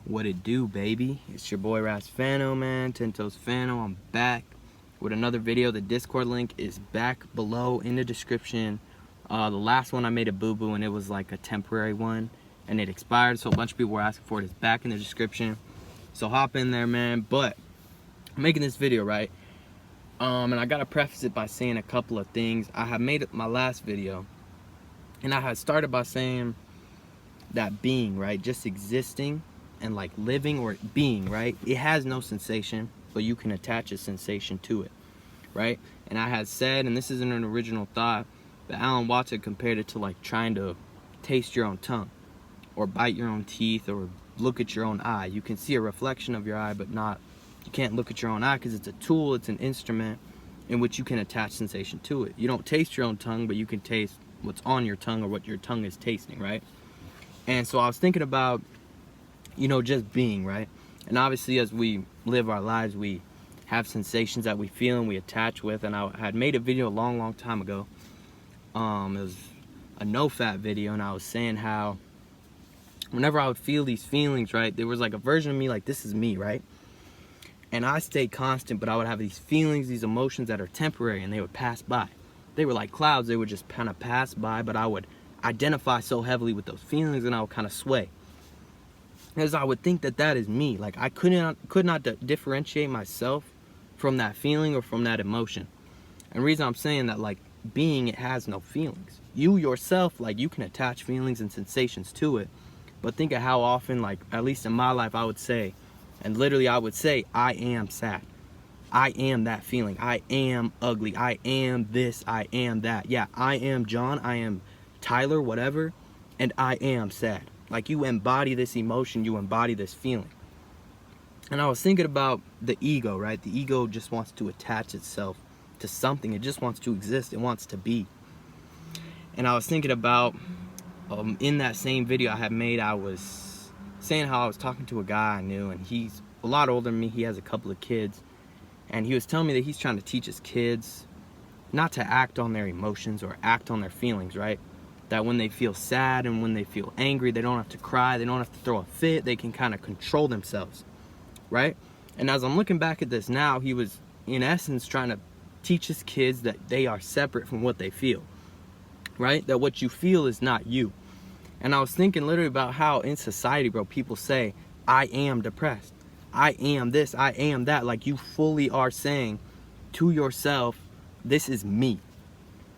What it do, baby? It's your boy Phanto, man. Tento's Phanto. I'm back with another video. The Discord link is back below in the description. The last one I made a boo-boo and it was like a temporary one and it expired, so a bunch of people were asking for it. It's back in the description, so hop in there, man. But I'm making this video, right? And I gotta preface it by saying a couple of things. I have made my last video and I had started by saying that being, right, just existing and like living or being, right, it has no sensation, but you can attach a sensation to it, right? And I had said, and this isn't an original thought, that Alan Watts had compared it to like trying to taste your own tongue or bite your own teeth or look at your own eye. You can see a reflection of your eye, but you can't look at your own eye because it's a tool, it's an instrument in which you can attach sensation to it. You don't taste your own tongue, but you can taste what's on your tongue or what your tongue is tasting, right? And so I was thinking about, you know, just being, right? And obviously as we live our lives, we have sensations that we feel and we attach with. And I had made a video a long time ago. It was a no-fat video, and I was saying how whenever I would feel these feelings, right, there was like a version of me, like this is me, right? And I stayed constant, but I would have these feelings, these emotions that are temporary, and they would pass by. They were like clouds, they would just kind of pass by, but I would identify so heavily with those feelings and I would kind of sway. As I would think that that is me. Like I could not differentiate myself from that feeling or from that emotion. And the reason I'm saying that, like, being, it has no feelings. You yourself, like, you can attach feelings and sensations to it, but think of how often, like, at least in my life, I would say, and literally I would say, I am sad. I am that feeling. I am ugly. I am this. I am that. Yeah, I am John. I am Tyler, whatever, and I am sad. Like, you embody this emotion, you embody this feeling. And I was thinking about the ego, right? The ego just wants to attach itself to something. It just wants to exist. It wants to be. And I was thinking about, in that same video I had made, I was saying how I was talking to a guy I knew, and he's a lot older than me. He has a couple of kids. And he was telling me that he's trying to teach his kids not to act on their emotions or act on their feelings, right? That when they feel sad and when they feel angry, they don't have to cry, they don't have to throw a fit, they can kind of control themselves, right? And as I'm looking back at this now, he was in essence trying to teach his kids that they are separate from what they feel, right? That what you feel is not you. And I was thinking literally about how in society, bro, people say, I am depressed, I am this, I am that. Like, you fully are saying to yourself, this is me.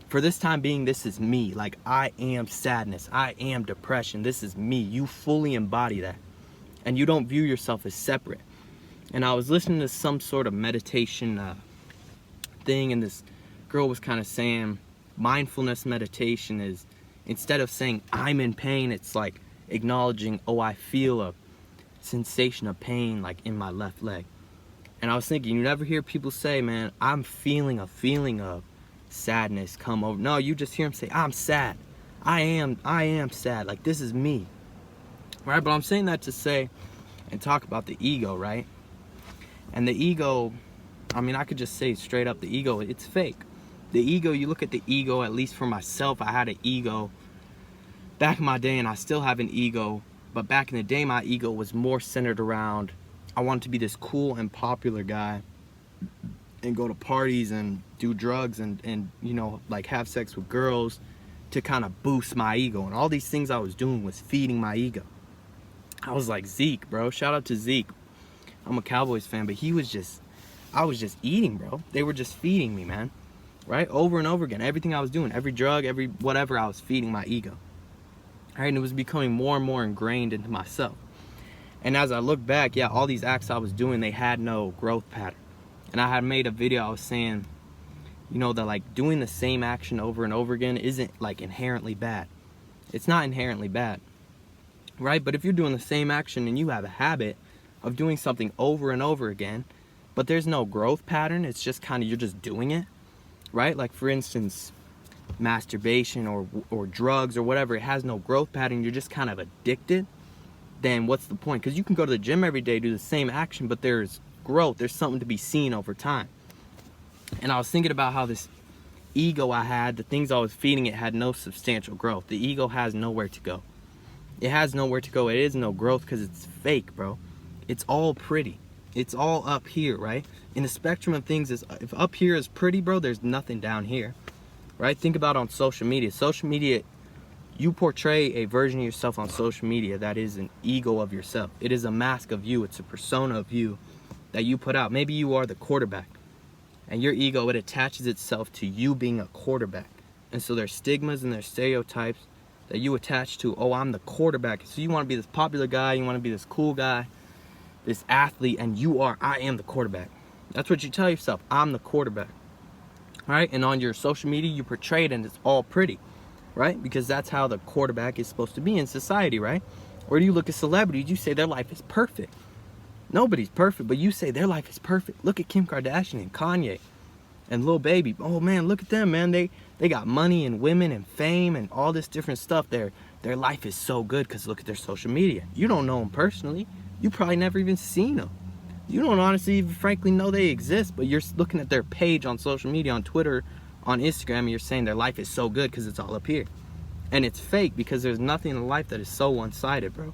For this time being, this is me. Like, I am sadness, I am depression, this is me. You fully embody that, and you don't view yourself as separate. And I was listening to some sort of meditation thing, and this girl was kind of saying mindfulness meditation is, instead of saying I'm in pain, it's like acknowledging, oh, I feel a sensation of pain like in my left leg. And I was thinking, you never hear people say, man, I'm feeling a feeling of sadness come over. No, you just hear them say, I'm sad. I am sad. Like, this is me, right? But I'm saying that to say and talk about the ego, right? And the ego, I mean, I could just say straight up, the ego, it's fake. The ego, you look at the ego, at least for myself, I had an ego back in my day, and I still have an ego, but back in the day, my ego was more centered around, I wanted to be this cool and popular guy and go to parties and do drugs and you know, like have sex with girls to kind of boost my ego. And all these things I was doing was feeding my ego. I was like Zeke, bro. Shout out to Zeke. I'm a Cowboys fan, but I was just eating, bro. They were just feeding me, man. Right? Over and over again. Everything I was doing, every drug, every whatever, I was feeding my ego. Right? And it was becoming more and more ingrained into myself. And as I look back, yeah, all these acts I was doing, they had no growth pattern. And I had made a video, I was saying, you know, that like doing the same action over and over again isn't like inherently bad. It's not inherently bad, right? But if you're doing the same action and you have a habit of doing something over and over again, but there's no growth pattern, it's just kind of, you're just doing it, right? Like, for instance, masturbation or drugs or whatever, it has no growth pattern, you're just kind of addicted, then what's the point? Because you can go to the gym every day, do the same action, but there's growth, there's something to be seen over time. And I was thinking about how this ego I had, the things I was feeding it, had no substantial growth. The ego has nowhere to go. It has nowhere to go. It is no growth because it's fake, bro. It's all pretty. It's all up here, right? In the spectrum of things, is if up here is pretty, bro, there's nothing down here, right? Think about on social media. Social media, you portray a version of yourself on social media that is an ego of yourself. It is a mask of you. It's a persona of you that you put out. Maybe you are the quarterback, and your ego, it attaches itself to you being a quarterback. And so there's stigmas and there's stereotypes that you attach to. Oh, I'm the quarterback. So you want to be this popular guy, you want to be this cool guy, this athlete, and I am the quarterback. That's what you tell yourself. I'm the quarterback, right? And on your social media, you portray it and it's all pretty, right? Because that's how the quarterback is supposed to be in society, right? Or do you look at celebrities, you say their life is perfect. Nobody's perfect, but you say their life is perfect. Look at Kim Kardashian and Kanye and Lil Baby. Oh man, look at them, man. They got money and women and fame and all this different stuff. Their life is so good because look at their social media. You don't know them personally. You probably never even seen them. You don't honestly even frankly know they exist, but you're looking at their page on social media, on Twitter, on Instagram, and you're saying their life is so good because it's all up here. And it's fake because there's nothing in life that is so one-sided, bro.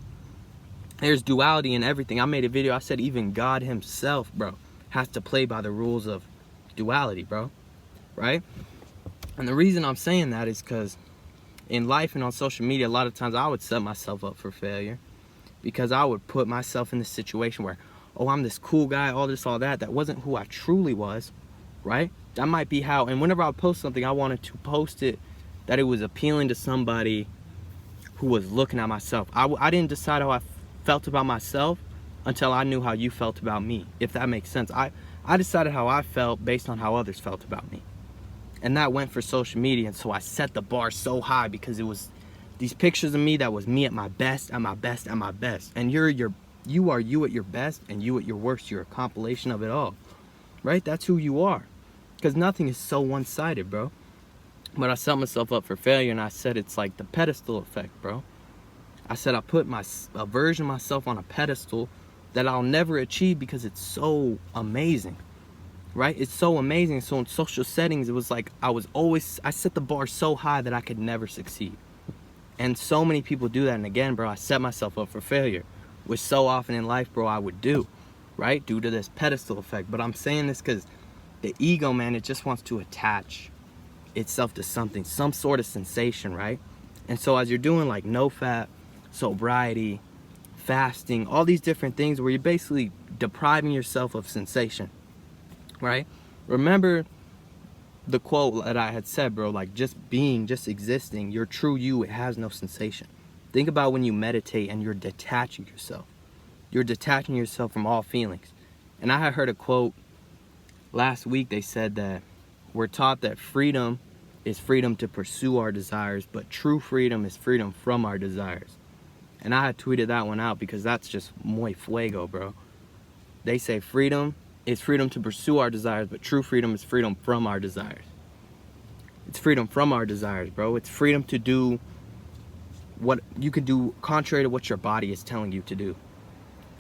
There's duality in everything. I made a video, I said even God himself, bro, has to play by the rules of duality, bro, right? And the reason I'm saying that is because in life and on social media, a lot of times I would set myself up for failure because I would put myself in this situation where, oh, I'm this cool guy, all this, all that. That wasn't who I truly was, right? That might be how, and whenever I would post something, I wanted to post it that it was appealing to somebody who was looking at myself. I didn't decide how I felt about myself until I knew how you felt about me, if that makes sense. I decided how I felt based on how others felt about me. And that went for social media, and so I set the bar so high because it was these pictures of me that was me at my best, at my best, at my best. And you are you at your best, and you at your worst. You're a compilation of it all, right? That's who you are, because nothing is so one-sided, bro. But I set myself up for failure, and I said it's like the pedestal effect, bro. I said I put a version of myself on a pedestal that I'll never achieve because it's so amazing, right? It's so amazing. So in social settings, it was like I set the bar so high that I could never succeed. And so many people do that. And again, bro, I set myself up for failure, which so often in life, bro, I would do, right? Due to this pedestal effect. But I'm saying this because the ego, man, it just wants to attach itself to something, some sort of sensation, right? And so as you're doing like no fat, sobriety, fasting, all these different things where you're basically depriving yourself of sensation, right? Remember the quote that I had said, bro, like just being, just existing, your true you, it has no sensation. Think about when you meditate and you're detaching yourself. You're detaching yourself from all feelings. And I had heard a quote last week. They said that we're taught that freedom is freedom to pursue our desires, but true freedom is freedom from our desires. And I had tweeted that one out because that's just muy fuego, bro. They say freedom is freedom to pursue our desires, but true freedom is freedom from our desires. It's freedom from our desires, bro. It's freedom to do what you can do contrary to what your body is telling you to do,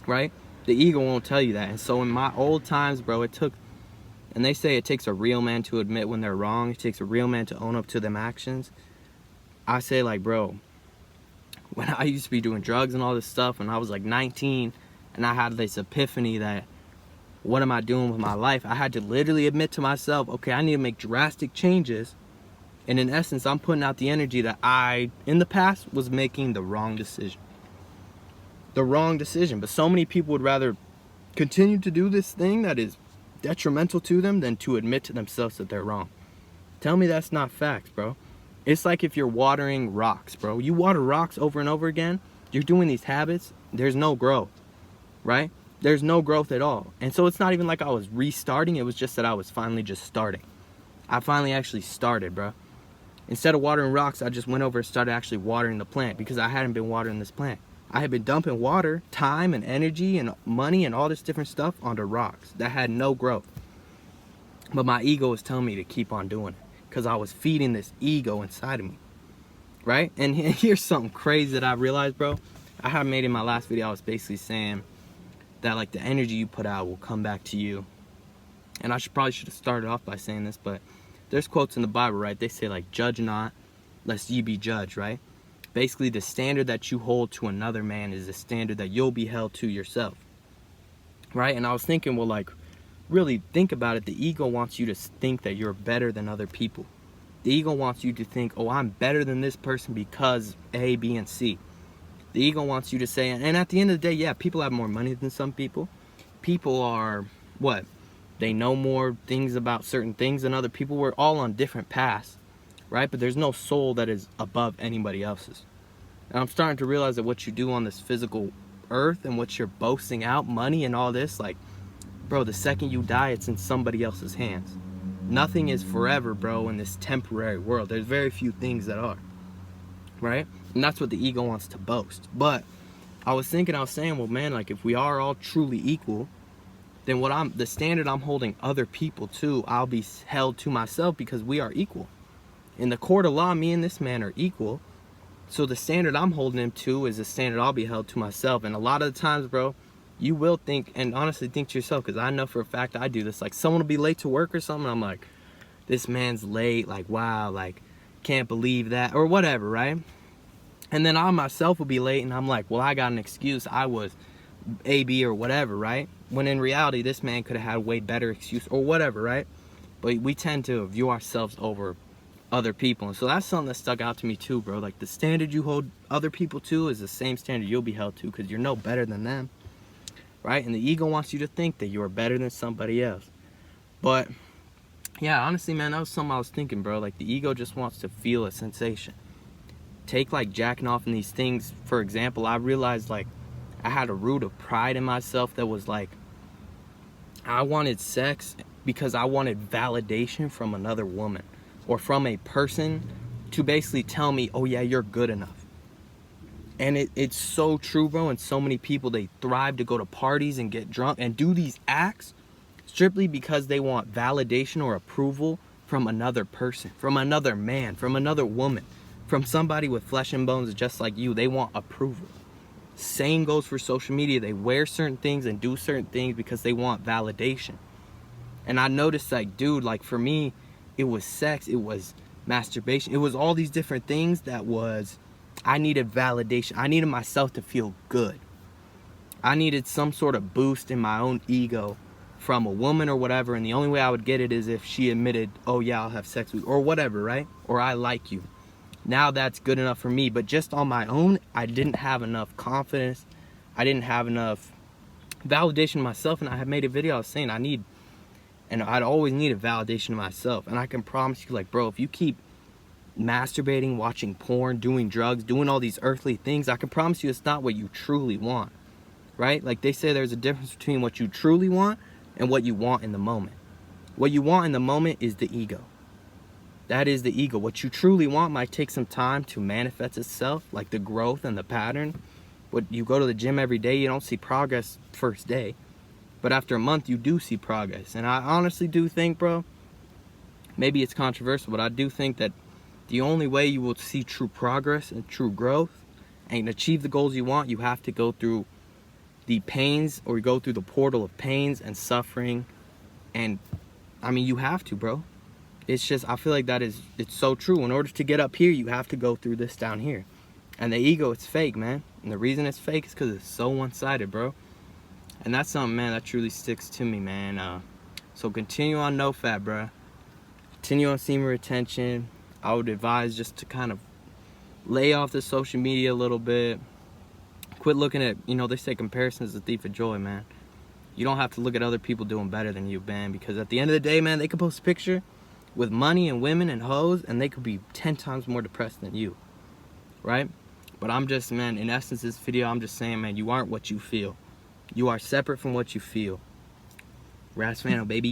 right? The ego won't tell you that. And so in my old times, bro, and they say it takes a real man to admit when they're wrong. It takes a real man to own up to them actions. I say, like, bro, when I used to be doing drugs and all this stuff, and I was like 19, and I had this epiphany that, what am I doing with my life? I had to literally admit to myself, okay, I need to make drastic changes. And in essence, I'm putting out the energy that I, in the past, was making the wrong decision. The wrong decision. But so many people would rather continue to do this thing that is detrimental to them than to admit to themselves that they're wrong. Tell me that's not facts, bro. It's like if you're watering rocks, bro. You water rocks over and over again, you're doing these habits, there's no growth, right? There's no growth at all. And so it's not even like I was restarting, it was just that I was finally just starting. I finally actually started, bro. Instead of watering rocks, I just went over and started actually watering the plant because I hadn't been watering this plant. I had been dumping water, time and energy and money and all this different stuff onto rocks that had no growth. But my ego was telling me to keep on doing it because I was feeding this ego inside of me, right? And here's something crazy that I realized, bro. I had made in my last video, I was basically saying that like the energy you put out will come back to you. And I probably should have started off by saying this, but there's quotes in the Bible, right? They say like, judge not, lest ye be judged, right? basically the standard that you hold to another man is the standard that you'll be held to yourself, right? And I was thinking, well, like, really think about it. The ego wants you to think that you're better than other people. The ego wants you to think, oh, I'm better than this person because A, B, and C. The ego wants you to say, and at the end of the day, yeah, people have more money than some people. People are, what? They know more things about certain things than other people. We're all on different paths, right? But there's no soul that is above anybody else's. And I'm starting to realize that what you do on this physical earth and what you're boasting out, money and all this, like, bro, the second you die, it's in somebody else's hands. Nothing is forever, bro, in this temporary world. There's very few things that are, right? And that's what the ego wants to boast. But I was saying, well, man, like, if we are all truly equal, then the standard I'm holding other people to, I'll be held to myself, because we are equal. In the court of law, me and this man are equal. So the standard I'm holding him to is the standard I'll be held to myself. And a lot of the times, bro, you will think, and honestly think to yourself, because I know for a fact I do this, like, someone will be late to work or something, I'm like, this man's late, like, wow, like, can't believe that, or whatever, right? And then I myself will be late, and I'm like, well, I got an excuse, I was A, B, or whatever, right? When in reality, this man could have had a way better excuse, or whatever, right? But we tend to view ourselves over other people, and so that's something that stuck out to me too, bro. Like, the standard you hold other people to is the same standard you'll be held to, because you're no better than them, right? And the ego wants you to think that you're better than somebody else. But yeah, honestly, man, that was something I was thinking, bro. Like, the ego just wants to feel a sensation. Take, like, jacking off in these things, for example. I realized, like, I had a root of pride in myself that was like, I wanted sex because I wanted validation from another woman or from a person to basically tell me, oh yeah, you're good enough. And it's so true, bro. And so many people, they thrive to go to parties and get drunk and do these acts strictly because they want validation or approval from another person, from another man, from another woman, from somebody with flesh and bones just like you. They want approval. Same goes for social media. They wear certain things and do certain things because they want validation. And I noticed, like, dude, like, for me, it was sex, it was masturbation, it was all these different things that was, I needed validation. I needed myself to feel good. I needed some sort of boost in my own ego from a woman or whatever, and the only way I would get it is if she admitted, oh yeah, I'll have sex with you, or whatever, right? Or I like you. Now that's good enough for me. But just on my own, I didn't have enough confidence. I didn't have enough validation myself. And I had made a video, I was saying I'd always needed validation of myself. And I can promise you, like, bro, if you keep masturbating, watching porn, doing drugs, doing all these earthly things, I can promise you it's not what you truly want, right? Like, they say there's a difference between what you truly want and what you want in the moment. What you want in the moment is the ego. That is the ego. What you truly want might take some time to manifest itself, like the growth and the pattern. When you go to the gym every day, you don't see progress first day. But after a month, you do see progress. And I honestly do think, bro, maybe it's controversial, but I do think that the only way you will see true progress and true growth and achieve the goals you want, you have to go through the pains, or you go through the portal of pains and suffering. And I mean, you have to, bro. It's just, I feel like it's so true. In order to get up here, you have to go through this down here. And the ego, it's fake, man. And the reason it's fake is because it's so one-sided, bro. And that's something, man, that truly sticks to me, man. So continue on NoFap, bro. Continue on semen retention. I would advise just to kind of lay off the social media a little bit. Quit looking at, they say comparison is the thief of joy, man. You don't have to look at other people doing better than you, man. Because at the end of the day, man, they could post a picture with money and women and hoes, and they could be 10 times more depressed than you, right? But I'm just, man, in essence, this video, I'm just saying, man, you aren't what you feel. You are separate from what you feel. Ras Phanto, baby.